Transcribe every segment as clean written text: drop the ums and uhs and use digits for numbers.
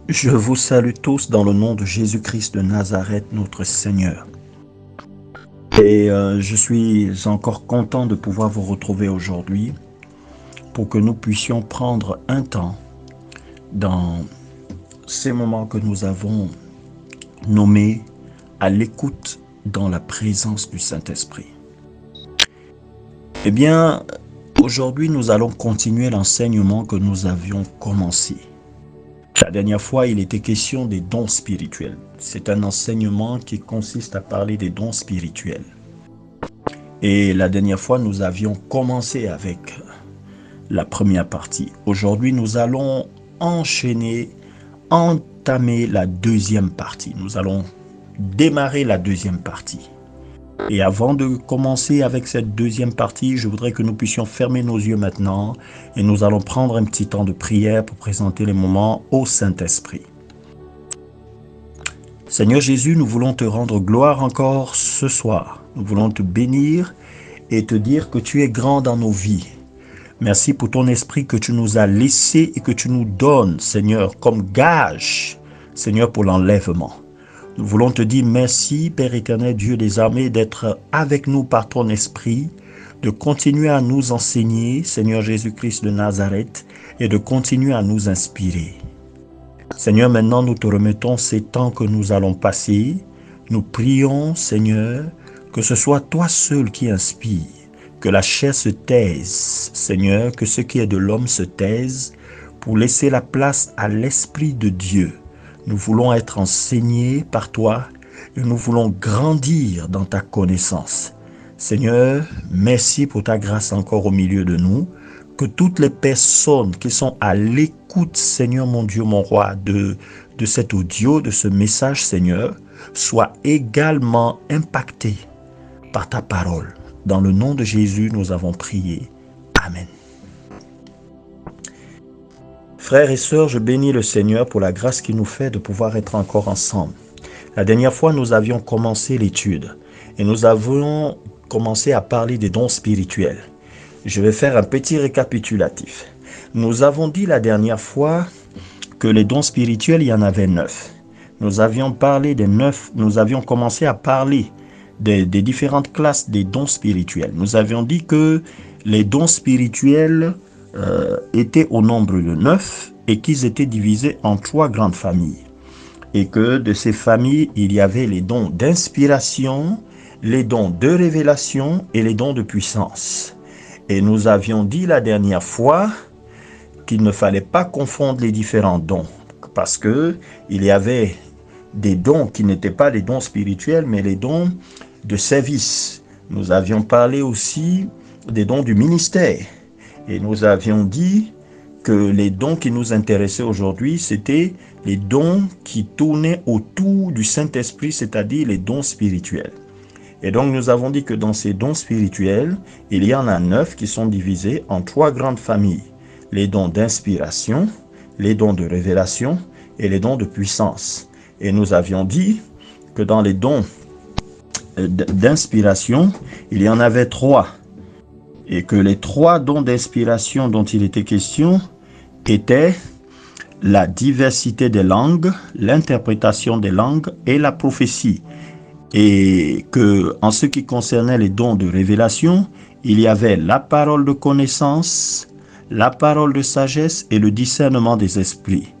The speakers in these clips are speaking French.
Je vous salue tous dans le nom de Jésus-Christ de Nazareth, notre Seigneur. Et je suis encore content de pouvoir vous retrouver aujourd'hui pour que nous puissions prendre un temps dans ces moments que nous avons nommés à l'écoute dans la présence du Saint-Esprit. Eh bien, aujourd'hui, nous allons continuer l'enseignement que nous avions commencé. La dernière fois, il était question des dons spirituels. C'est un enseignement qui consiste à parler des dons spirituels. Et la dernière fois, nous avions commencé avec la première partie. Aujourd'hui, nous allons entamer la deuxième partie. Nous allons démarrer la deuxième partie. Et avant de commencer avec cette deuxième partie, je voudrais que nous puissions fermer nos yeux maintenant et nous allons prendre un petit temps de prière pour présenter les moments au Saint-Esprit. Seigneur Jésus, nous voulons te rendre gloire encore ce soir. Nous voulons te bénir et te dire que tu es grand dans nos vies. Merci pour ton esprit que tu nous as laissé et que tu nous donnes, Seigneur, comme gage, Seigneur, pour l'enlèvement. Nous voulons te dire merci, Père éternel, Dieu des armées, d'être avec nous par ton esprit, de continuer à nous enseigner, Seigneur Jésus-Christ de Nazareth, et de continuer à nous inspirer. Seigneur, maintenant nous te remettons ces temps que nous allons passer. Nous prions, Seigneur, que ce soit toi seul qui inspire, que la chair se taise, Seigneur, que ce qui est de l'homme se taise, pour laisser la place à l'Esprit de Dieu. Nous voulons être enseignés par toi et nous voulons grandir dans ta connaissance. Seigneur, merci pour ta grâce encore au milieu de nous. Que toutes les personnes qui sont à l'écoute, Seigneur mon Dieu, mon roi, de cet audio, de ce message, Seigneur, soient également impactées par ta parole. Dans le nom de Jésus, nous avons prié. Amen. Frères et sœurs, je bénis le Seigneur pour la grâce qu'il nous fait de pouvoir être encore ensemble. La dernière fois, nous avions commencé l'étude et nous avons commencé à parler des dons spirituels. Je vais faire un petit récapitulatif. Nous avons dit la dernière fois que les dons spirituels, il y en avait 9. Nous avions parlé des 9, nous avions commencé à parler des différentes classes des dons spirituels. Nous avions dit que les dons spirituels étaient au nombre de 9 et qu'ils étaient divisés en 3 grandes familles. Et que de ces familles, il y avait les dons d'inspiration, les dons de révélation et les dons de puissance. Et nous avions dit la dernière fois qu'il ne fallait pas confondre les différents dons parce que il y avait des dons qui n'étaient pas les dons spirituels mais les dons de service. Nous avions parlé aussi des dons du ministère. Et nous avions dit que les dons qui nous intéressaient aujourd'hui, c'était les dons qui tournaient autour du Saint-Esprit, c'est-à-dire les dons spirituels. Et donc nous avons dit que dans ces dons spirituels, il y en a 9 qui sont divisés en 3 grandes familles. Les dons d'inspiration, les dons de révélation et les dons de puissance. Et nous avions dit que dans les dons d'inspiration, il y en avait 3. Et que les 3 dons d'inspiration dont il était question étaient la diversité des langues, l'interprétation des langues et la prophétie. Et que en ce qui concernait les dons de révélation, il y avait la parole de connaissance, la parole de sagesse et le discernement des esprits.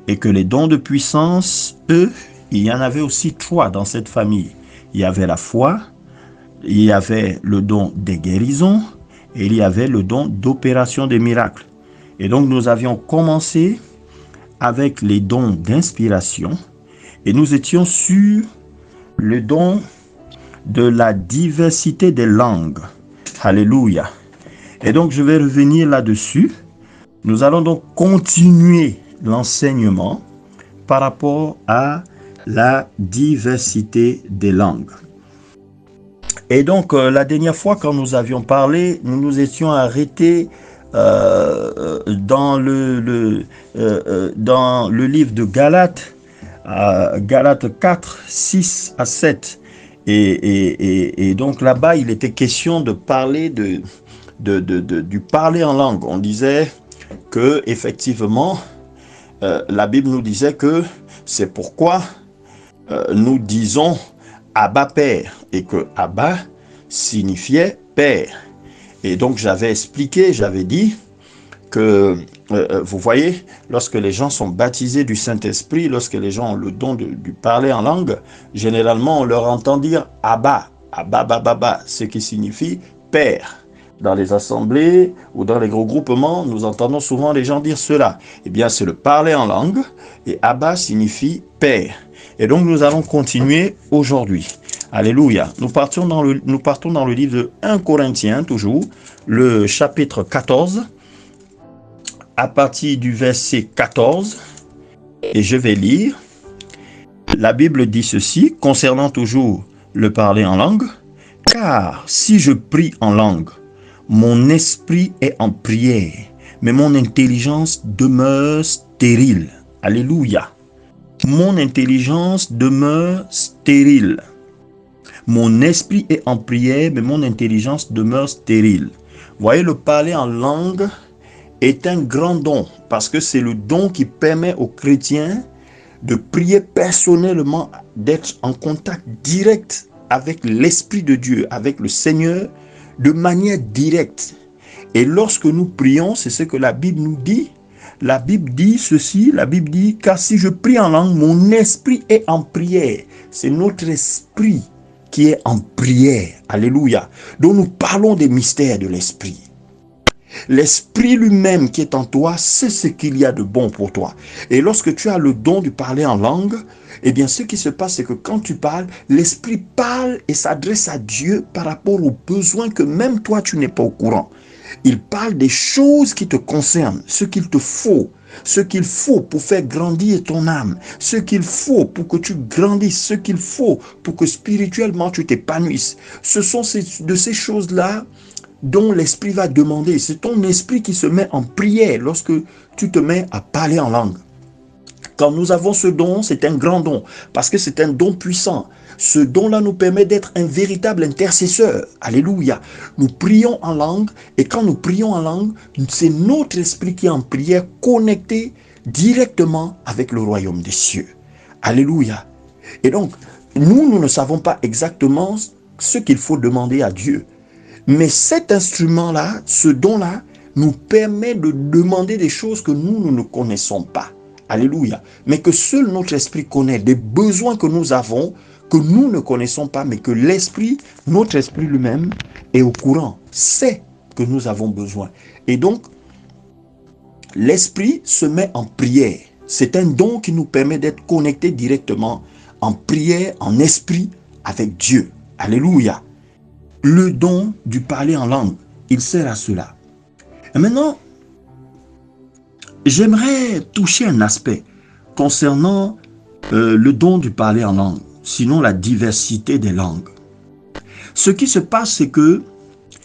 Et que les dons de puissance, eux, il y en avait aussi 3 dans cette famille. Il y avait la foi, il y avait le don des guérisons, et il y avait le don d'opération des miracles. Et donc nous avions commencé avec les dons d'inspiration et nous étions sur le don de la diversité des langues. Alléluia. Et donc je vais revenir là-dessus. Nous allons donc continuer l'enseignement par rapport à la diversité des langues. Et donc, la dernière fois, quand nous avions parlé, nous nous étions arrêtés dans le livre de Galates, Galates 4, 6 à 7. Et donc là-bas, il était question de parler du parler en langue. On disait que effectivement, la Bible nous disait que c'est pourquoi nous disons Abba Père, et que Abba signifiait Père. Et donc j'avais expliqué, j'avais dit que, vous voyez, lorsque les gens sont baptisés du Saint-Esprit, lorsque les gens ont le don de parler en langue, généralement on leur entend dire Abba, Abba, Baba, ce qui signifie Père. Dans les assemblées ou dans les gros groupements, nous entendons souvent les gens dire cela. Eh bien, c'est le parler en langue, et Abba signifie Père. Et donc nous allons continuer aujourd'hui. Alléluia. Nous partons dans le livre de 1 Corinthiens, toujours, le chapitre 14, à partir du verset 14, et je vais lire. La Bible dit ceci, concernant toujours le parler en langue. « Car si je prie en langue, mon esprit est en prière, mais mon intelligence demeure stérile. » Alléluia. Mon intelligence demeure stérile. Mon esprit est en prière, mais mon intelligence demeure stérile. Voyez, le parler en langue est un grand don, parce que c'est le don qui permet aux chrétiens de prier personnellement, d'être en contact direct avec l'Esprit de Dieu, avec le Seigneur, de manière directe. Et lorsque nous prions, c'est ce que la Bible nous dit. La Bible dit ceci, la Bible dit, car si je prie en langue, mon esprit est en prière. C'est notre esprit qui est en prière. Alléluia. Donc nous parlons des mystères de l'esprit. L'esprit lui-même qui est en toi, c'est ce qu'il y a de bon pour toi. Et lorsque tu as le don de parler en langue, eh bien ce qui se passe, c'est que quand tu parles, l'esprit parle et s'adresse à Dieu par rapport aux besoins que même toi tu n'es pas au courant. Il parle des choses qui te concernent, ce qu'il te faut, ce qu'il faut pour faire grandir ton âme, ce qu'il faut pour que tu grandisses, ce qu'il faut pour que spirituellement tu t'épanouisses. Ce sont de ces choses-là dont l'esprit va demander. C'est ton esprit qui se met en prière lorsque tu te mets à parler en langue. Quand nous avons ce don, c'est un grand don, parce que c'est un don puissant. Ce don-là nous permet d'être un véritable intercesseur. Alléluia. Nous prions en langue, et quand nous prions en langue, c'est notre esprit qui est en prière, connecté directement avec le royaume des cieux. Alléluia. Et donc, nous ne savons pas exactement ce qu'il faut demander à Dieu. Mais cet instrument-là, ce don-là, nous permet de demander des choses que nous ne connaissons pas. Alléluia. Mais que seul notre esprit connaît, des besoins que nous avons, que nous ne connaissons pas, mais que l'esprit, notre esprit lui-même, est au courant, sait que nous avons besoin. Et donc, l'esprit se met en prière. C'est un don qui nous permet d'être connectés directement en prière, en esprit, avec Dieu. Alléluia. Le don du parler en langue, il sert à cela. Et maintenant, j'aimerais toucher un aspect concernant le don du parler en langue, sinon la diversité des langues. Ce qui se passe, c'est que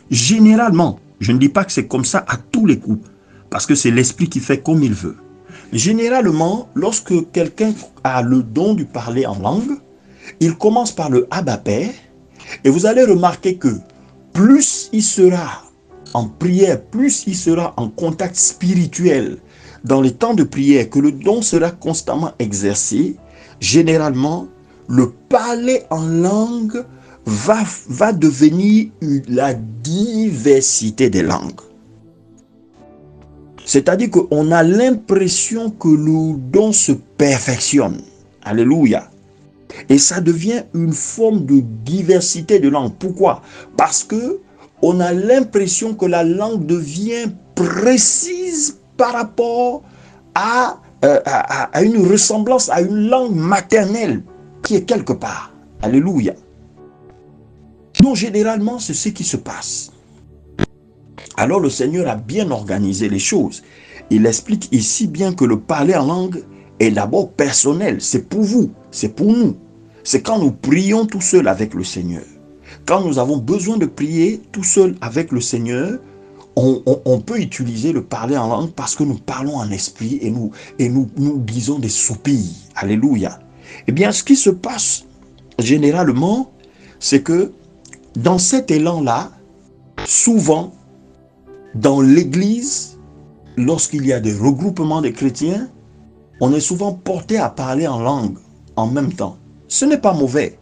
généralement, je ne dis pas que c'est comme ça à tous les coups, parce que c'est l'esprit qui fait comme il veut. Généralement, lorsque quelqu'un a le don du parler en langue, il commence par le Abba Père. Et vous allez remarquer que plus il sera en prière, plus il sera en contact spirituel dans les temps de prière, que le don sera constamment exercé, généralement, le parler en langue va devenir la diversité des langues. C'est-à-dire qu'on a l'impression que le don se perfectionne. Alléluia. Et ça devient une forme de diversité de langue. Pourquoi? Parce que on a l'impression que la langue devient précise par rapport à une ressemblance à une langue maternelle qui est quelque part. Alléluia. Donc généralement, c'est ce qui se passe. Alors le Seigneur a bien organisé les choses. Il explique ici bien que le parler en langue est d'abord personnel. C'est pour vous, c'est pour nous. C'est quand nous prions tout seul avec le Seigneur. Quand nous avons besoin de prier tout seul avec le Seigneur, on peut utiliser le parler en langue parce que nous parlons en esprit et nous disons des soupirs. Alléluia. Eh bien, ce qui se passe généralement, c'est que dans cet élan-là, souvent, dans l'église, lorsqu'il y a des regroupements de chrétiens, on est souvent porté à parler en langue en même temps. Ce n'est pas mauvais.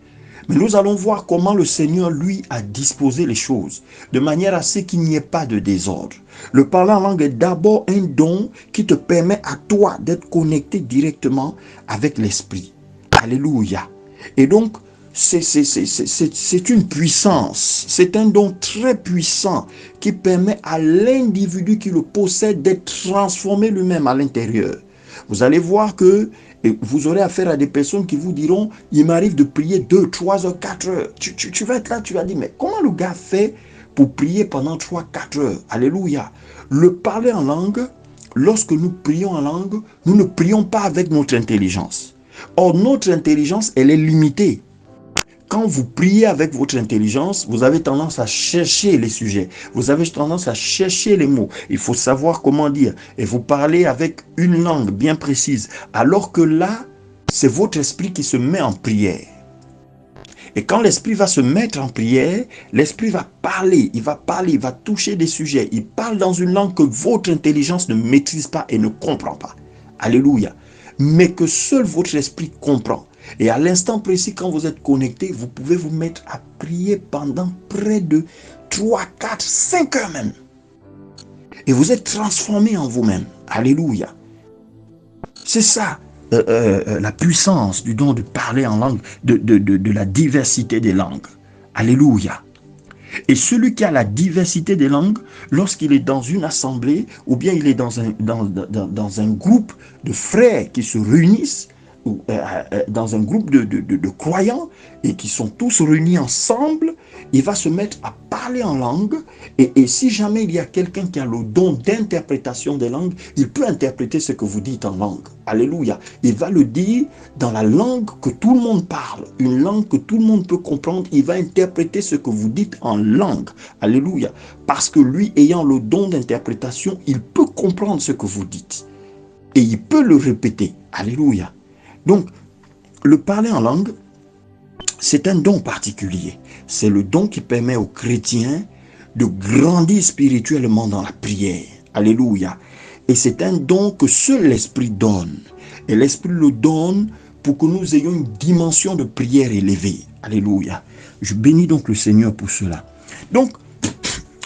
Mais nous allons voir comment le Seigneur, lui, a disposé les choses, de manière à ce qu'il n'y ait pas de désordre. Le parler en langue est d'abord un don qui te permet à toi d'être connecté directement avec l'Esprit. Alléluia. Et donc, c'est une puissance, c'est un don très puissant qui permet à l'individu qui le possède d'être transformé lui-même à l'intérieur. Vous allez voir que vous aurez affaire à des personnes qui vous diront, il m'arrive de prier 2, 3 heures, 4 heures. Tu vas être là, tu vas dire, mais comment le gars fait pour prier pendant 3, 4 heures? Alléluia. Le parler en langue, lorsque nous prions en langue, nous ne prions pas avec notre intelligence. Or, notre intelligence, elle est limitée. Quand vous priez avec votre intelligence, vous avez tendance à chercher les sujets. Vous avez tendance à chercher les mots. Il faut savoir comment dire. Et vous parlez avec une langue bien précise. Alors que là, c'est votre esprit qui se met en prière. Et quand l'esprit va se mettre en prière, l'esprit va parler, il va toucher des sujets. Il parle dans une langue que votre intelligence ne maîtrise pas et ne comprend pas. Alléluia. Mais que seul votre esprit comprend. Et à l'instant précis, quand vous êtes connecté, vous pouvez vous mettre à prier pendant près de 3, 4, 5 heures même. Et vous êtes transformé en vous-même. Alléluia. C'est ça, la puissance du don de parler en langue, de la diversité des langues. Alléluia. Et celui qui a la diversité des langues, lorsqu'il est dans une assemblée, ou bien il est dans un groupe de frères qui se réunissent, dans un groupe de croyants et qui sont tous réunis ensemble, il va se mettre à parler en langue et si jamais il y a quelqu'un qui a le don d'interprétation des langues, il peut interpréter ce que vous dites en langue. Alléluia. Il va le dire dans la langue que tout le monde parle, une langue que tout le monde peut comprendre. Il va interpréter ce que vous dites en langue. Alléluia. Parce que lui, ayant le don d'interprétation, il peut comprendre ce que vous dites et il peut le répéter. Alléluia. Donc, le parler en langue, c'est un don particulier. C'est le don qui permet aux chrétiens de grandir spirituellement dans la prière. Alléluia. Et c'est un don que seul l'Esprit donne. Et l'Esprit le donne pour que nous ayons une dimension de prière élevée. Alléluia. Je bénis donc le Seigneur pour cela. Donc,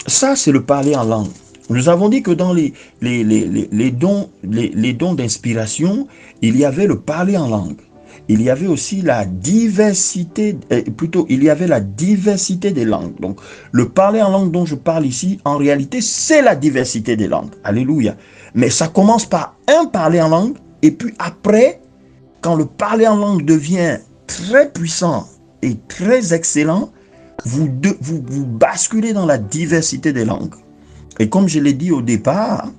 ça, c'est le parler en langue. Nous avons dit que dans les dons d'inspiration, il y avait le parler en langue. Il y avait aussi la diversité, il y avait la diversité des langues. Donc, le parler en langue dont je parle ici, en réalité, c'est la diversité des langues. Alléluia. Mais ça commence par un parler en langue, et puis après, quand le parler en langue devient très puissant et très excellent, vous basculez dans la diversité des langues. Et comme je l'ai dit au départ,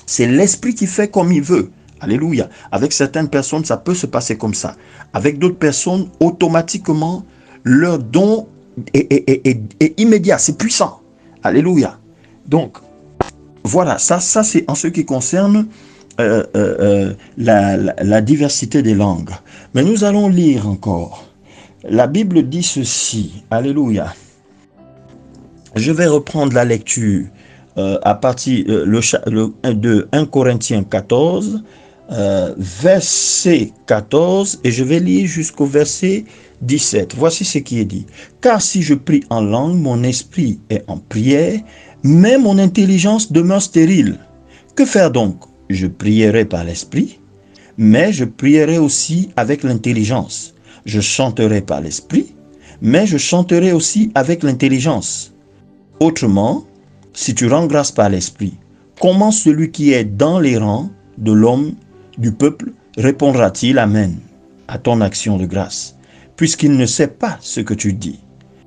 c'est l'esprit qui fait comme il veut. Alléluia. Avec certaines personnes, ça peut se passer comme ça. Avec d'autres personnes, automatiquement, leur don est immédiat, c'est puissant. Alléluia. Donc, voilà, ça c'est en ce qui concerne la diversité des langues. Mais nous allons lire encore. La Bible dit ceci. Alléluia. Je vais reprendre la lecture à partir de 1 Corinthiens 14, verset 14, et je vais lire jusqu'au verset 17. Voici ce qui est dit. Car si je prie en langue, mon esprit est en prière, mais mon intelligence demeure stérile. Que faire donc? Je prierai par l'esprit, mais je prierai aussi avec l'intelligence. Je chanterai par l'esprit, mais je chanterai aussi avec l'intelligence. Autrement, si tu rends grâce par l'esprit, comment celui qui est dans les rangs de l'homme, du peuple, répondra-t-il Amen à ton action de grâce, puisqu'il ne sait pas ce que tu dis?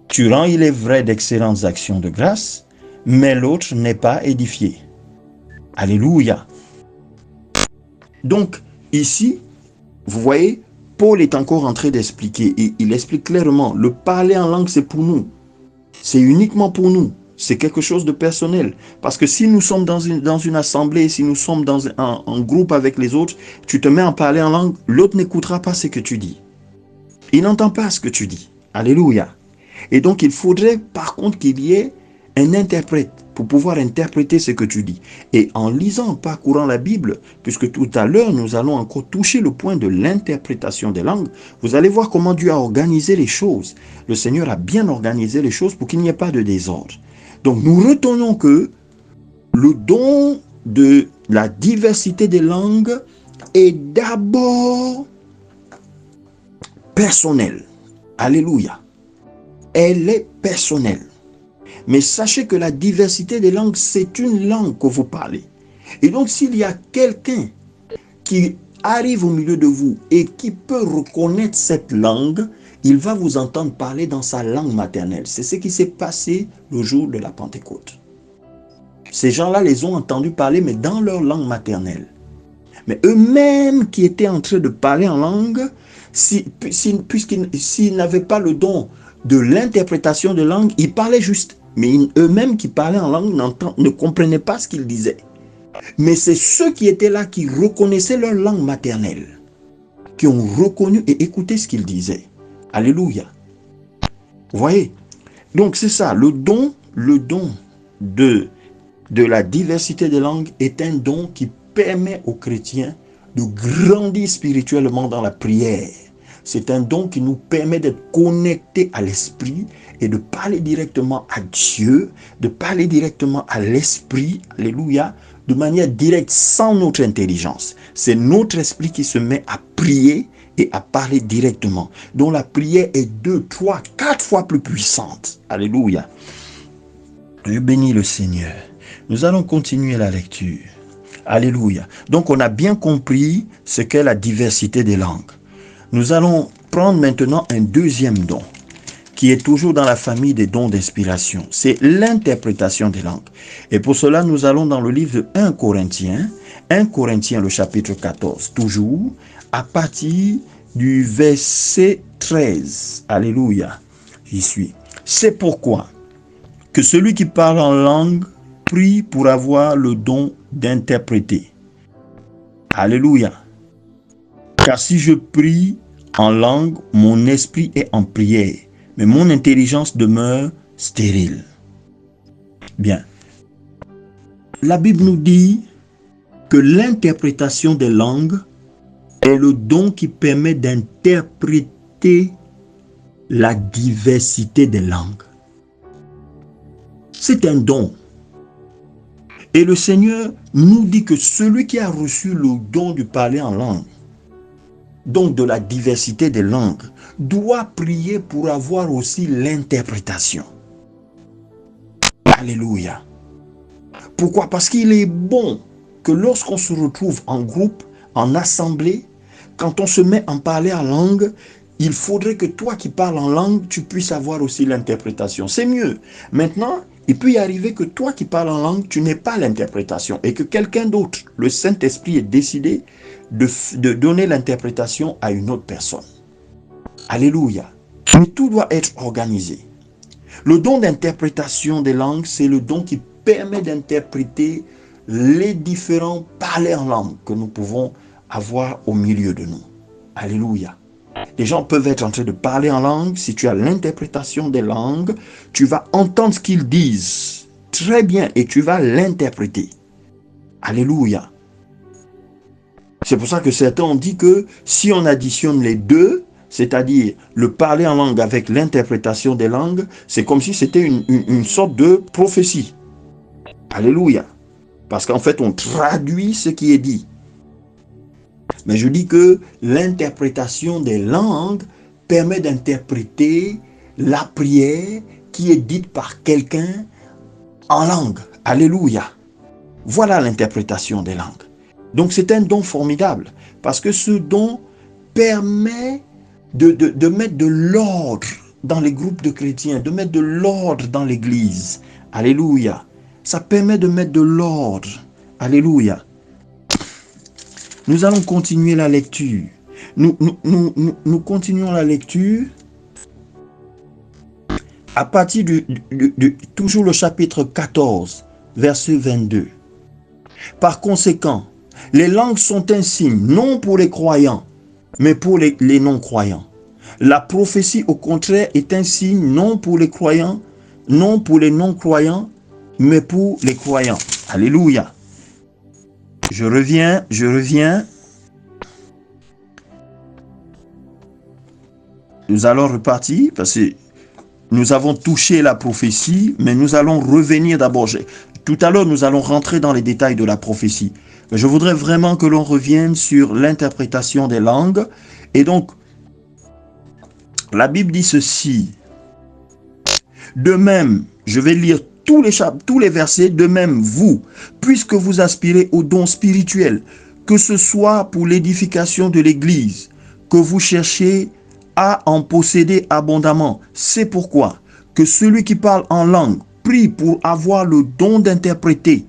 Tu rends, il est vrai, d'excellentes actions de grâce, mais l'autre n'est pas édifié. Alléluia. Donc, ici, vous voyez, Paul est encore en train d'expliquer, et il explique clairement, le parler en langue, c'est pour nous. C'est uniquement pour nous. C'est quelque chose de personnel. Parce que si nous sommes dans une assemblée, si nous sommes dans un groupe avec les autres, tu te mets à parler en langue, l'autre n'écoutera pas ce que tu dis. Il n'entend pas ce que tu dis. Alléluia. Et donc, il faudrait par contre qu'il y ait un interprète. pour pouvoir interpréter ce que tu dis. Et en lisant, en parcourant la Bible, puisque tout à l'heure, nous allons encore toucher le point de l'interprétation des langues, vous allez voir comment Dieu a organisé les choses. Le Seigneur a bien organisé les choses pour qu'il n'y ait pas de désordre. Donc nous retenons que le don de la diversité des langues est d'abord personnel. Alléluia. Elle est personnelle. Mais sachez que la diversité des langues, c'est une langue que vous parlez. Et donc, s'il y a quelqu'un qui arrive au milieu de vous et qui peut reconnaître cette langue, il va vous entendre parler dans sa langue maternelle. C'est ce qui s'est passé le jour de la Pentecôte. Ces gens-là les ont entendus parler, mais dans leur langue maternelle. Mais eux-mêmes qui étaient en train de parler en langue, s'ils n'avaient pas le don de l'interprétation de langue, ils parlaient juste. Mais eux-mêmes qui parlaient en langue ne comprenaient pas ce qu'ils disaient. Mais c'est ceux qui étaient là qui reconnaissaient leur langue maternelle, qui ont reconnu et écouté ce qu'ils disaient. Alléluia. Vous voyez? Donc c'est ça, le don de la diversité des langues est un don qui permet aux chrétiens de grandir spirituellement dans la prière. C'est un don qui nous permet d'être connectés à l'esprit et de parler directement à Dieu, de parler directement à l'esprit, alléluia, de manière directe sans notre intelligence. C'est notre esprit qui se met à prier et à parler directement, dont la prière est 2, 3, 4 fois plus puissante. Alléluia. Je bénis le Seigneur. Nous allons continuer la lecture. Alléluia. Donc on a bien compris ce qu'est la diversité des langues. Nous allons prendre maintenant un deuxième don, qui est toujours dans la famille des dons d'inspiration. C'est l'interprétation des langues. Et pour cela, nous allons dans le livre de 1 Corinthiens le chapitre 14, toujours, à partir du verset 13. Alléluia. J'y suis. C'est pourquoi que celui qui parle en langue prie pour avoir le don d'interpréter. Alléluia. Car si je prie en langue, mon esprit est en prière, mais mon intelligence demeure stérile. Bien. La Bible nous dit que l'interprétation des langues est le don qui permet d'interpréter la diversité des langues. C'est un don. Et le Seigneur nous dit que celui qui a reçu le don de parler en langue, donc de la diversité des langues, doit prier pour avoir aussi l'interprétation. Alléluia. Pourquoi? Parce qu'il est bon que lorsqu'on se retrouve en groupe, en assemblée, quand on se met à parler en langue, il faudrait que toi qui parles en langue, tu puisses avoir aussi l'interprétation. C'est mieux. Maintenant, il peut y arriver que toi qui parles en langue, tu n'aies pas l'interprétation et que quelqu'un d'autre, le Saint-Esprit, ait décidé de donner l'interprétation à une autre personne. Alléluia. Mais tout doit être organisé. Le don d'interprétation des langues, c'est le don qui permet d'interpréter les différents parlers en langue que nous pouvons avoir au milieu de nous. Alléluia. Les gens peuvent être en train de parler en langue. Si tu as l'interprétation des langues, tu vas entendre ce qu'ils disent très bien et tu vas l'interpréter. Alléluia. C'est pour ça que certains ont dit que si on additionne les deux, c'est-à-dire le parler en langue avec l'interprétation des langues, c'est comme si c'était une sorte de prophétie. Alléluia. Parce qu'en fait, on traduit ce qui est dit. Mais je dis que l'interprétation des langues permet d'interpréter la prière qui est dite par quelqu'un en langue. Alléluia. Voilà l'interprétation des langues. Donc c'est un don formidable parce que ce don permet de mettre de l'ordre dans les groupes de chrétiens, de mettre de l'ordre dans l'église. Alléluia. Ça permet de mettre de l'ordre. Alléluia. Nous allons continuer la lecture. Nous continuons la lecture à partir toujours le chapitre 14, verset 22. Par conséquent, les langues sont un signe, non pour les croyants, mais pour les non-croyants. La prophétie, au contraire, est un signe, non pour les croyants, non pour les non-croyants, mais pour les croyants. Alléluia. Je reviens. Nous allons repartir parce que nous avons touché la prophétie, mais nous allons revenir d'abord. Tout à l'heure, nous allons rentrer dans les détails de la prophétie. Mais je voudrais vraiment que l'on revienne sur l'interprétation des langues. Et donc, la Bible dit ceci. De même, je vais lire tous les versets. De même, vous, puisque vous aspirez aux dons spirituels, que ce soit pour l'édification de l'Église, que vous cherchez à en posséder abondamment. C'est pourquoi que celui qui parle en langue prie pour avoir le don d'interpréter.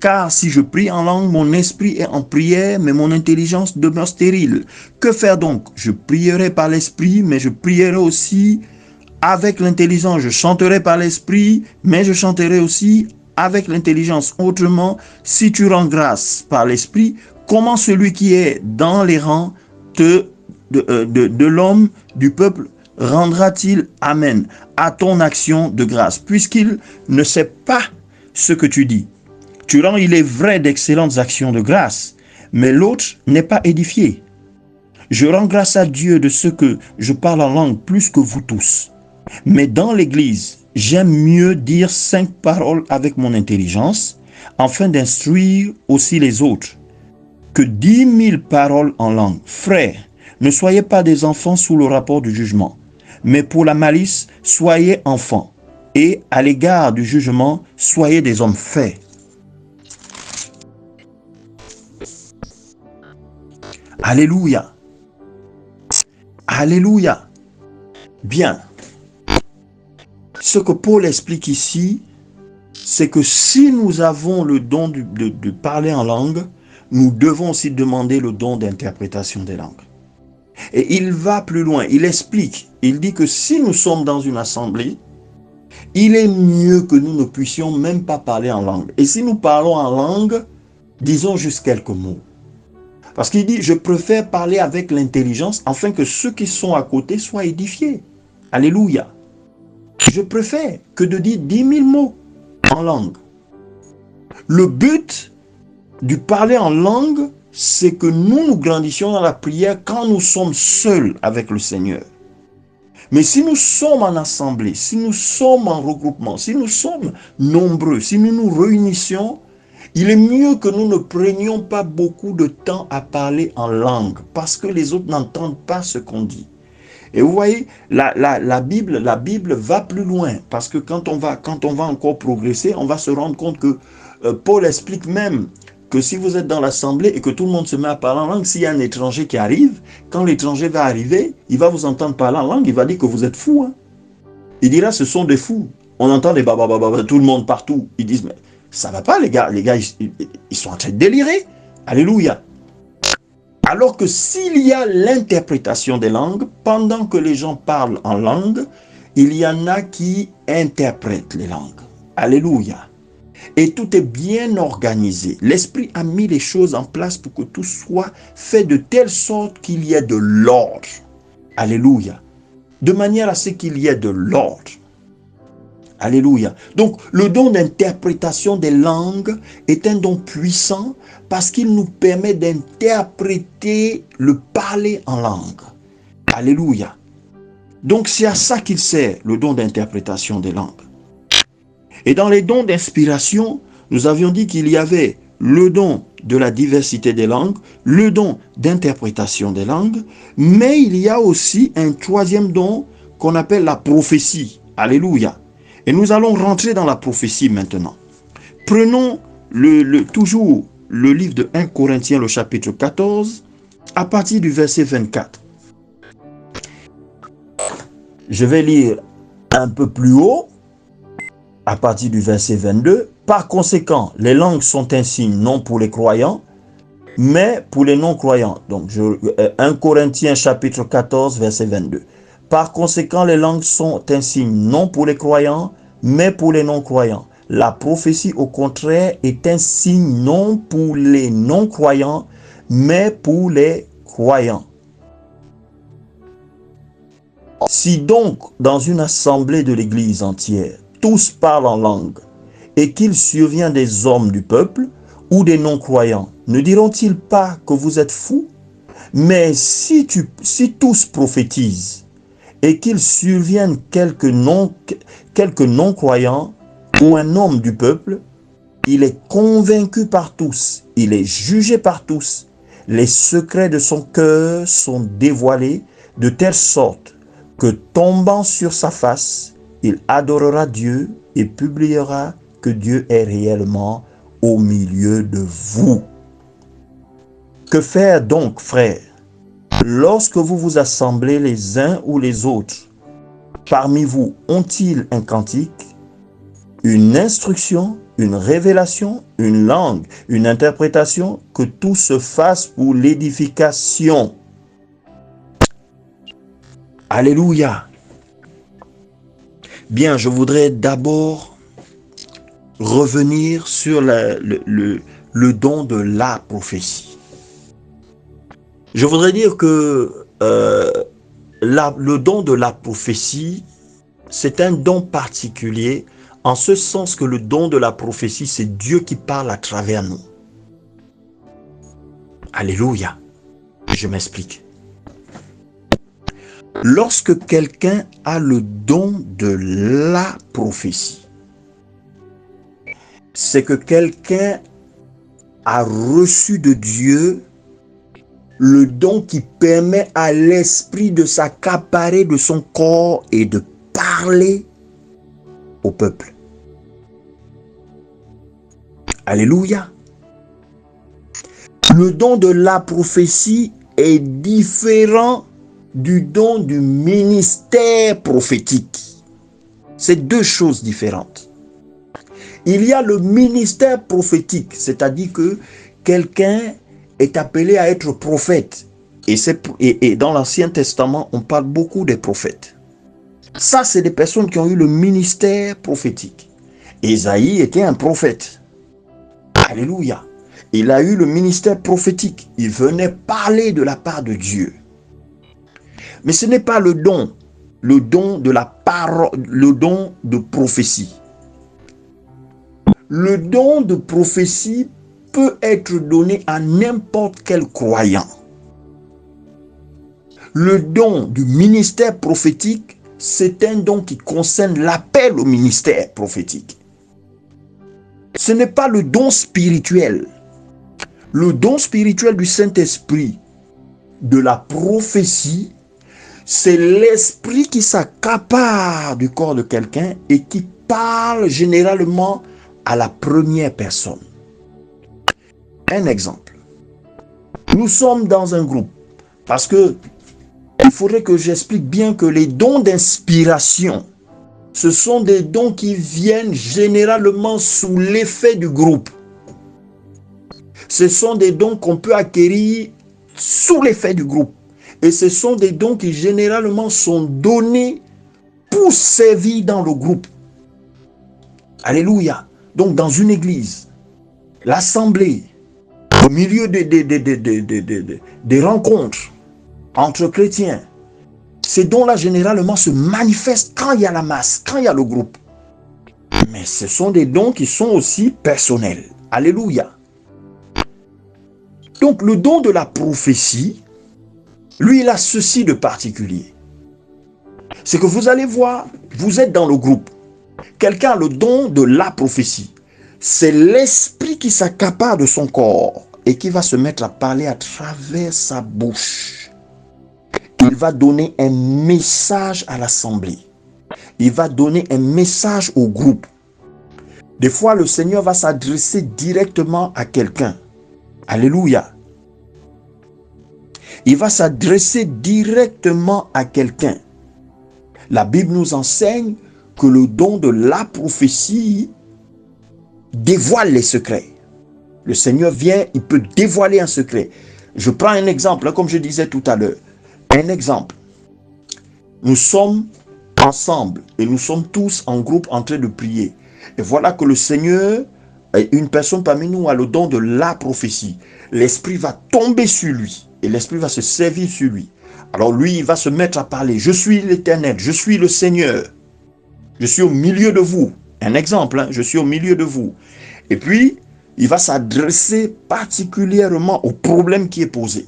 Car si je prie en langue, mon esprit est en prière, mais mon intelligence demeure stérile. Que faire donc? Je prierai par l'esprit, mais je prierai aussi avec l'intelligence. Je chanterai par l'esprit, mais je chanterai aussi avec l'intelligence. Autrement, si tu rends grâce par l'esprit, comment celui qui est dans les rangs de l'homme, du peuple, rendra-t-il amen à ton action de grâce, puisqu'il ne sait pas ce que tu dis. Tu rends, il est vrai, d'excellentes actions de grâce, mais l'autre n'est pas édifié. Je rends grâce à Dieu de ce que je parle en langue plus que vous tous. Mais dans l'Église, j'aime mieux dire 5 paroles avec mon intelligence, afin d'instruire aussi les autres, que 10 000 paroles en langue. Frères, ne soyez pas des enfants sous le rapport du jugement, mais pour la malice, soyez enfants, et à l'égard du jugement, soyez des hommes faits. Alléluia. Alléluia. Bien. Ce que Paul explique ici, c'est que si nous avons le don de parler en langue, nous devons aussi demander le don d'interprétation des langues. Et il va plus loin, il explique, il dit que si nous sommes dans une assemblée, il est mieux que nous ne puissions même pas parler en langue. Et si nous parlons en langue, disons juste quelques mots. Parce qu'il dit, je préfère parler avec l'intelligence afin que ceux qui sont à côté soient édifiés. Alléluia. Je préfère que de dire 10 000 mots en langue. Le but du parler en langue, c'est que nous grandissions dans la prière quand nous sommes seuls avec le Seigneur. Mais si nous sommes en assemblée, si nous sommes en regroupement, si nous sommes nombreux, si nous nous réunissions, il est mieux que nous ne prenions pas beaucoup de temps à parler en langue parce que les autres n'entendent pas ce qu'on dit. Et vous voyez, la Bible va plus loin parce que quand on va encore progresser, on va se rendre compte que Paul explique même que si vous êtes dans l'assemblée et que tout le monde se met à parler en langue, s'il y a un étranger qui arrive, quand l'étranger va arriver, il va vous entendre parler en langue, il va dire que vous êtes fous. Hein. Il dira, ce sont des fous. On entend des babababa, tout le monde partout. Ils disent, mais ça va pas les gars, ils sont en train de délirer. Alléluia. Alors que s'il y a l'interprétation des langues, pendant que les gens parlent en langue, il y en a qui interprètent les langues. Alléluia. Et tout est bien organisé. L'Esprit a mis les choses en place pour que tout soit fait de telle sorte qu'il y ait de l'ordre. Alléluia. De manière à ce qu'il y ait de l'ordre. Alléluia. Donc, le don d'interprétation des langues est un don puissant parce qu'il nous permet d'interpréter le parler en langue. Alléluia. Donc, c'est à ça qu'il sert, le don d'interprétation des langues. Et dans les dons d'inspiration, nous avions dit qu'il y avait le don de la diversité des langues, le don d'interprétation des langues, mais il y a aussi un troisième don qu'on appelle la prophétie. Alléluia. Et nous allons rentrer dans la prophétie maintenant. Prenons toujours le livre de 1 Corinthiens, le chapitre 14, à partir du verset 24. Je vais lire un peu plus haut, à partir du verset 22. Par conséquent, les langues sont un signe non pour les croyants, mais pour les non-croyants. Donc, 1 Corinthiens, chapitre 14, verset 22. Par conséquent, les langues sont un signe non pour les croyants, mais pour les non-croyants. La prophétie, au contraire, est un signe non pour les non-croyants, mais pour les croyants. Si donc, dans une assemblée de l'Église entière, tous parlent en langue, et qu'il survient des hommes du peuple ou des non-croyants, ne diront-ils pas que vous êtes fous? Mais si tous prophétisent et qu'il survienne quelques non-croyants ou un homme du peuple, il est convaincu par tous, il est jugé par tous. Les secrets de son cœur sont dévoilés de telle sorte que tombant sur sa face, il adorera Dieu et publiera que Dieu est réellement au milieu de vous. Que faire donc, frères? Lorsque vous vous assemblez les uns ou les autres, parmi vous ont-ils un cantique, une instruction, une révélation, une langue, une interprétation? Que tout se fasse pour l'édification. Alléluia. Bien, je voudrais d'abord revenir sur le don de la prophétie. Je voudrais dire que le don de la prophétie, c'est un don particulier, en ce sens que le don de la prophétie, c'est Dieu qui parle à travers nous. Alléluia. Je m'explique. Lorsque quelqu'un a le don de la prophétie, c'est que quelqu'un a reçu de Dieu le don qui permet à l'esprit de s'accaparer de son corps et de parler au peuple. Alléluia. Le don de la prophétie est différent du don du ministère prophétique. C'est deux choses différentes. Il y a le ministère prophétique, c'est-à-dire que quelqu'un est appelé à être prophète. Et dans l'Ancien Testament, on parle beaucoup des prophètes. Ça, c'est des personnes qui ont eu le ministère prophétique. Ésaïe était un prophète. Alléluia. Il a eu le ministère prophétique. Il venait parler de la part de Dieu. Mais ce n'est pas le don de la parole, le don de prophétie. Le don de prophétie peut être donné à n'importe quel croyant. Le don du ministère prophétique, c'est un don qui concerne l'appel au ministère prophétique. Ce n'est pas le don spirituel. Le don spirituel du Saint-Esprit, de la prophétie, c'est l'esprit qui s'accapare du corps de quelqu'un et qui parle généralement à la première personne. Un exemple. Nous sommes dans un groupe parce que il faudrait que j'explique bien que les dons d'inspiration, ce sont des dons qui viennent généralement sous l'effet du groupe. Ce sont des dons qu'on peut acquérir sous l'effet du groupe. Et ce sont des dons qui généralement sont donnés pour servir dans le groupe. Alléluia. Donc dans une église, l'assemblée, au milieu des rencontres entre chrétiens, ces dons-là généralement se manifestent quand il y a la masse, quand il y a le groupe. Mais ce sont des dons qui sont aussi personnels. Alléluia. Donc le don de la prophétie, lui, il a ceci de particulier. C'est que vous allez voir, vous êtes dans le groupe. Quelqu'un a le don de la prophétie. C'est l'esprit qui s'accapare de son corps et qui va se mettre à parler à travers sa bouche. Il va donner un message à l'assemblée. Il va donner un message au groupe. Des fois, le Seigneur va s'adresser directement à quelqu'un. Alléluia. Il va s'adresser directement à quelqu'un. La Bible nous enseigne que le don de la prophétie dévoile les secrets. Le Seigneur vient, il peut dévoiler un secret. Je prends un exemple, comme je disais tout à l'heure. Un exemple. Nous sommes ensemble et nous sommes tous en groupe en train de prier. Et voilà que le Seigneur, une personne parmi nous a le don de la prophétie. L'Esprit va tomber sur lui et l'Esprit va se servir sur lui. Alors lui, il va se mettre à parler. Je suis l'Éternel, je suis le Seigneur. Je suis au milieu de vous. Un exemple, hein, je suis au milieu de vous. Et puis, il va s'adresser particulièrement au problème qui est posé.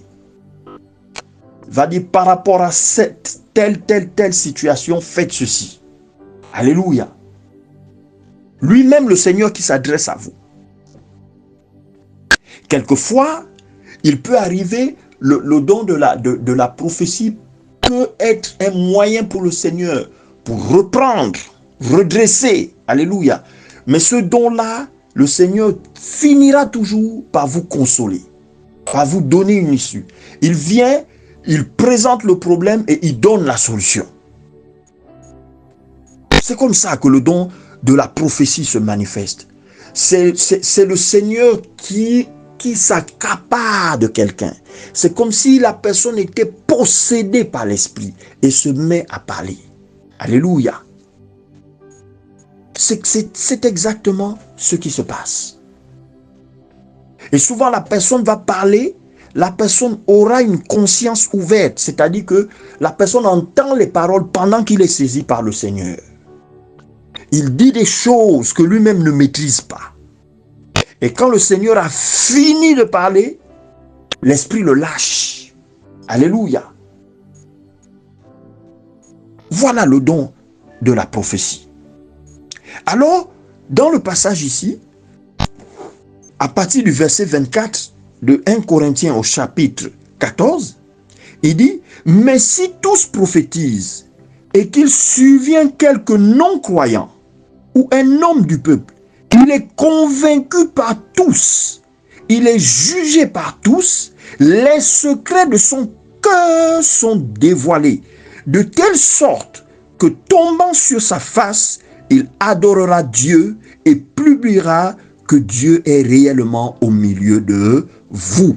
Il va dire par rapport à cette telle situation, faites ceci. Alléluia. Lui-même, le Seigneur qui s'adresse à vous. Quelquefois, il peut arriver, le don de la prophétie peut être un moyen pour le Seigneur, pour reprendre, redresser. Alléluia. Mais ce don-là, le Seigneur finira toujours par vous consoler, par vous donner une issue. Il vient, il présente le problème et il donne la solution. C'est comme ça que le don de la prophétie se manifeste. C'est le Seigneur qui s'accapare de quelqu'un. C'est comme si la personne était possédée par l'esprit et se met à parler. Alléluia. C'est exactement ce qui se passe. Et souvent la personne va parler, la personne aura une conscience ouverte, c'est-à-dire que la personne entend les paroles pendant qu'il est saisi par le Seigneur. Il dit des choses que lui-même ne maîtrise pas. Et quand le Seigneur a fini de parler, l'esprit le lâche. Alléluia. Voilà le don de la prophétie. Alors, dans le passage ici, à partir du verset 24 de 1 Corinthiens au chapitre 14, il dit, « Mais si tous prophétisent et qu'il survient quelques non-croyants ou un homme du peuple, il est convaincu par tous, il est jugé par tous, les secrets de son cœur sont dévoilés, de telle sorte que tombant sur sa face, il adorera Dieu et publiera que Dieu est réellement au milieu de vous. »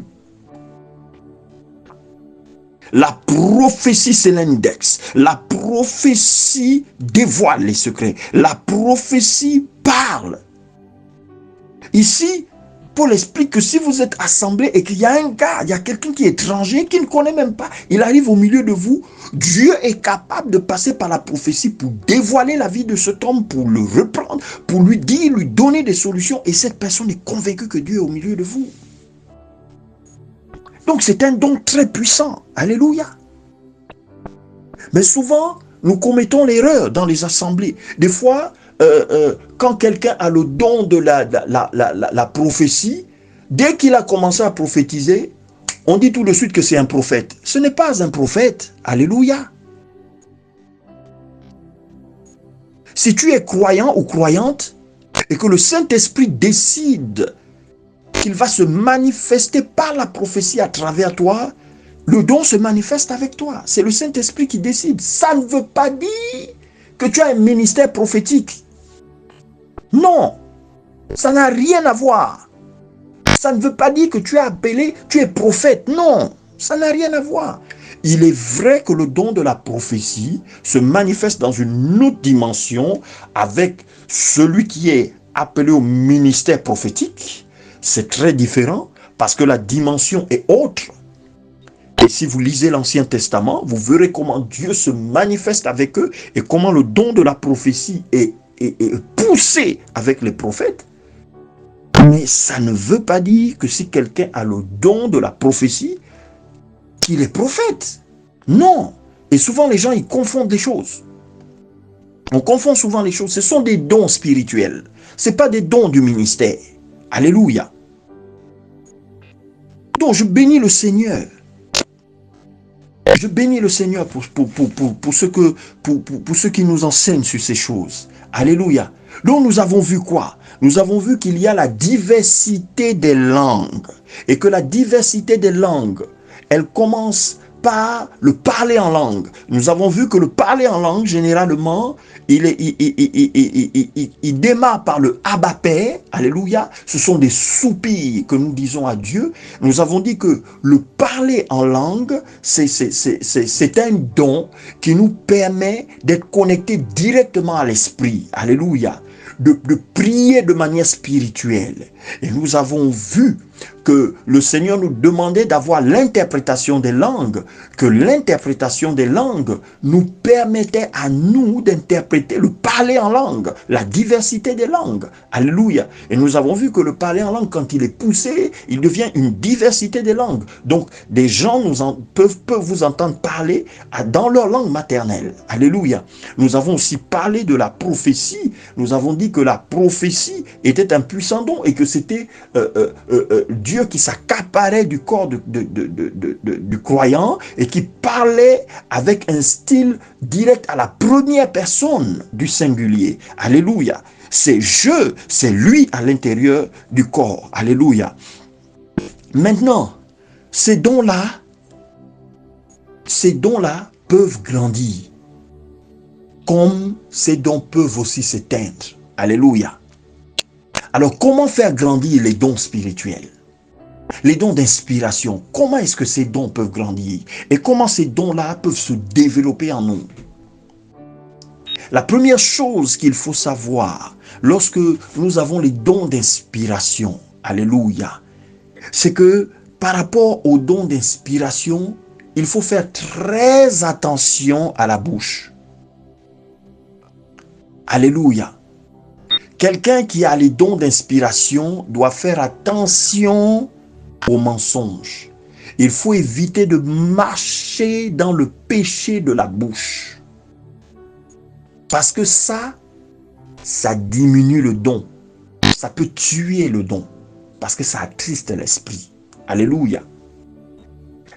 La prophétie, c'est l'index. La prophétie dévoile les secrets. La prophétie parle. Ici, Paul explique que si vous êtes assemblés et qu'il y a un gars, il y a quelqu'un qui est étranger, qui ne connaît même pas, il arrive au milieu de vous, Dieu est capable de passer par la prophétie pour dévoiler la vie de cet homme, pour le reprendre, pour lui dire, lui donner des solutions, et cette personne est convaincue que Dieu est au milieu de vous. Donc c'est un don très puissant. Alléluia. Mais souvent, nous commettons l'erreur dans les assemblées. Des fois, quand quelqu'un a le don de la prophétie, dès qu'il a commencé à prophétiser, on dit tout de suite que c'est un prophète. Ce n'est pas un prophète. Alléluia. Si tu es croyant ou croyante et que le Saint-Esprit décide qu'il va se manifester par la prophétie à travers toi, le don se manifeste avec toi. C'est le Saint-Esprit qui décide. Ça ne veut pas dire que tu as un ministère prophétique. Non, ça n'a rien à voir. Ça ne veut pas dire que tu es appelé, tu es prophète. Non, ça n'a rien à voir. Il est vrai que le don de la prophétie se manifeste dans une autre dimension avec celui qui est appelé au ministère prophétique. C'est très différent parce que la dimension est autre. Et si vous lisez l'Ancien Testament, vous verrez comment Dieu se manifeste avec eux et comment le don de la prophétie est poussé avec les prophètes. Mais ça ne veut pas dire que si quelqu'un a le don de la prophétie, qu'il est prophète. Non. Et souvent les gens, ils confondent les choses. On confond souvent les choses. Ce sont des dons spirituels. Ce n'est pas des dons du ministère. Alléluia. Donc je bénis le Seigneur. Je bénis le Seigneur pour ceux qui nous enseignent sur ces choses. Alléluia. Donc nous avons vu quoi? Nous avons vu qu'il y a la diversité des langues. Et que la diversité des langues, elle commence par le parler en langue. Nous avons vu que le parler en langue, généralement, il démarre par le Abba Père. Alléluia. Ce sont des soupirs que nous disons à Dieu. Nous avons dit que le parler en langue, c'est un don qui nous permet d'être connectés directement à l'esprit. Alléluia. De prier de manière spirituelle. Et nous avons vu que le Seigneur nous demandait d'avoir l'interprétation des langues, que l'interprétation des langues nous permettait à nous d'interpréter le parler en langue, la diversité des langues. Alléluia. Et nous avons vu que le parler en langue, quand il est poussé, il devient une diversité des langues. Donc, des gens peuvent vous entendre parler dans leur langue maternelle. Alléluia. Nous avons aussi parlé de la prophétie. Nous avons dit que la prophétie était un puissant don et que c'était Dieu qui s'accaparait du corps du croyant et qui parlait avec un style direct à la première personne du singulier. Alléluia. C'est je, c'est lui à l'intérieur du corps. Alléluia. Maintenant, ces dons-là peuvent grandir, comme ces dons peuvent aussi s'éteindre. Alléluia. Alors, comment faire grandir les dons spirituels? Les dons d'inspiration, comment est-ce que ces dons peuvent grandir? Et comment ces dons-là peuvent se développer en nous? La première chose qu'il faut savoir lorsque nous avons les dons d'inspiration, alléluia, c'est que par rapport aux dons d'inspiration, il faut faire très attention à la bouche. Alléluia. Quelqu'un qui a les dons d'inspiration doit faire attention aux mensonges. Il faut éviter de marcher dans le péché de la bouche. Parce que ça diminue le don. Ça peut tuer le don. Parce que ça attriste l'esprit. Alléluia.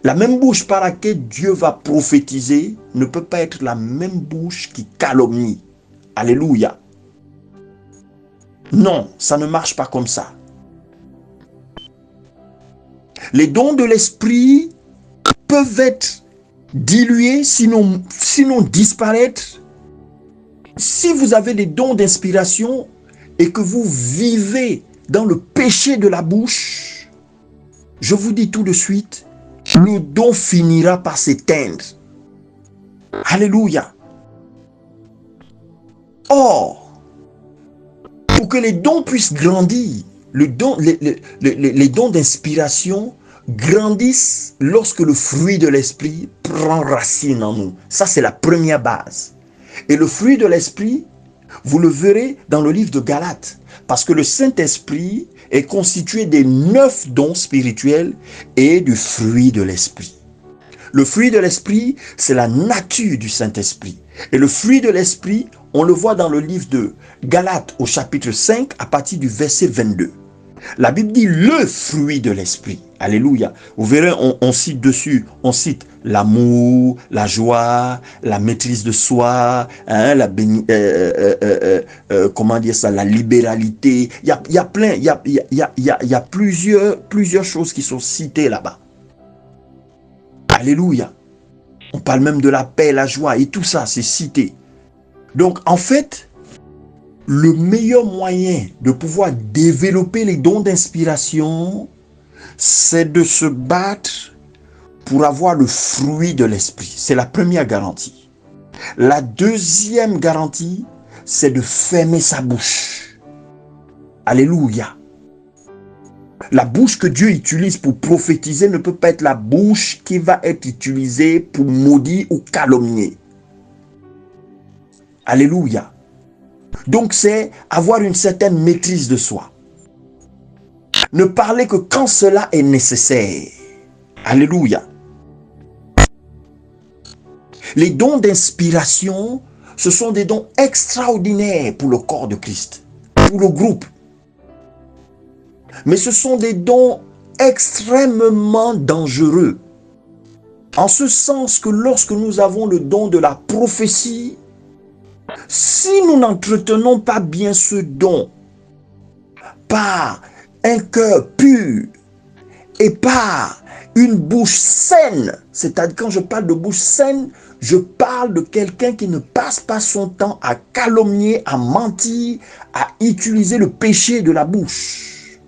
La même bouche par laquelle Dieu va prophétiser ne peut pas être la même bouche qui calomnie. Alléluia. Non, ça ne marche pas comme ça. Les dons de l'esprit peuvent être dilués, sinon disparaître. Si vous avez des dons d'inspiration et que vous vivez dans le péché de la bouche, je vous dis tout de suite, le don finira par s'éteindre. Alléluia. Or, pour que les dons puissent grandir, les dons d'inspiration grandissent lorsque le fruit de l'esprit prend racine en nous. Ça, c'est la première base. Et le fruit de l'esprit, vous le verrez dans le livre de Galates, parce que le Saint-Esprit est constitué des 9 dons spirituels et du fruit de l'esprit. Le fruit de l'esprit, c'est la nature du Saint-Esprit. Et le fruit de l'esprit, on le voit dans le livre de Galates au chapitre 5 à partir du verset 22. La Bible dit le fruit de l'esprit. Alléluia. Vous verrez, on cite dessus, on cite l'amour, la joie, la maîtrise de soi, hein, comment dire ça, la libéralité. Il y a plein, il y a plusieurs choses qui sont citées là-bas. Alléluia. On parle même de la paix, la joie et tout ça, c'est cité. Donc, en fait, le meilleur moyen de pouvoir développer les dons d'inspiration, c'est de se battre pour avoir le fruit de l'esprit. C'est la première garantie. La deuxième garantie, c'est de fermer sa bouche. Alléluia. La bouche que Dieu utilise pour prophétiser ne peut pas être la bouche qui va être utilisée pour maudire ou calomnier. Alléluia. Donc c'est avoir une certaine maîtrise de soi. Ne parler que quand cela est nécessaire. Alléluia. Les dons d'inspiration, ce sont des dons extraordinaires pour le corps de Christ, pour le groupe. Mais ce sont des dons extrêmement dangereux. En ce sens que lorsque nous avons le don de la prophétie, si nous n'entretenons pas bien ce don par un cœur pur et par une bouche saine, c'est-à-dire quand je parle de bouche saine, je parle de quelqu'un qui ne passe pas son temps à calomnier, à mentir, à utiliser le péché de la bouche.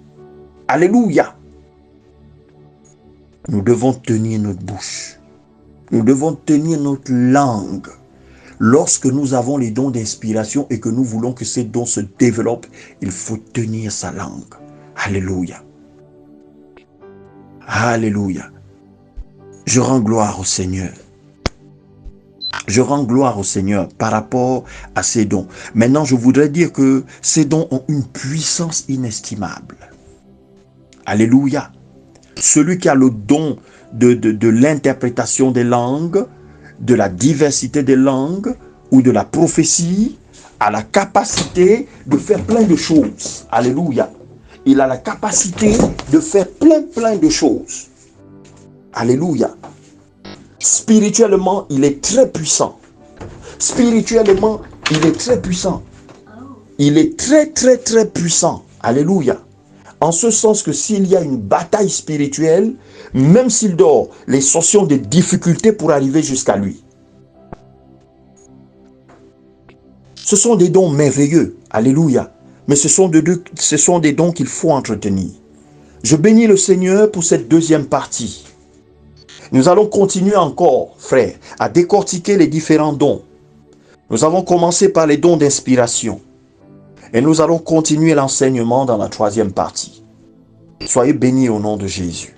Alléluia. Nous devons tenir notre bouche. Nous devons tenir notre langue. Lorsque nous avons les dons d'inspiration et que nous voulons que ces dons se développent, il faut tenir sa langue. Alléluia. Alléluia. Je rends gloire au Seigneur. Je rends gloire au Seigneur par rapport à ces dons. Maintenant, je voudrais dire que ces dons ont une puissance inestimable. Alléluia. Celui qui a le don de l'interprétation des langues, de la diversité des langues ou de la prophétie, a la capacité de faire plein de choses. Alléluia. Il a la capacité de faire plein de choses. Alléluia. Spirituellement, il est très puissant. Spirituellement, il est très puissant. Il est très puissant. Alléluia. En ce sens que s'il y a une bataille spirituelle, même s'il dort, les sorciers ont des difficultés pour arriver jusqu'à lui. Ce sont des dons merveilleux. Alléluia. Mais ce sont des dons qu'il faut entretenir. Je bénis le Seigneur pour cette deuxième partie. Nous allons continuer encore, frères, à décortiquer les différents dons. Nous avons commencé par les dons d'inspiration. Et nous allons continuer l'enseignement dans la troisième partie. Soyez bénis au nom de Jésus.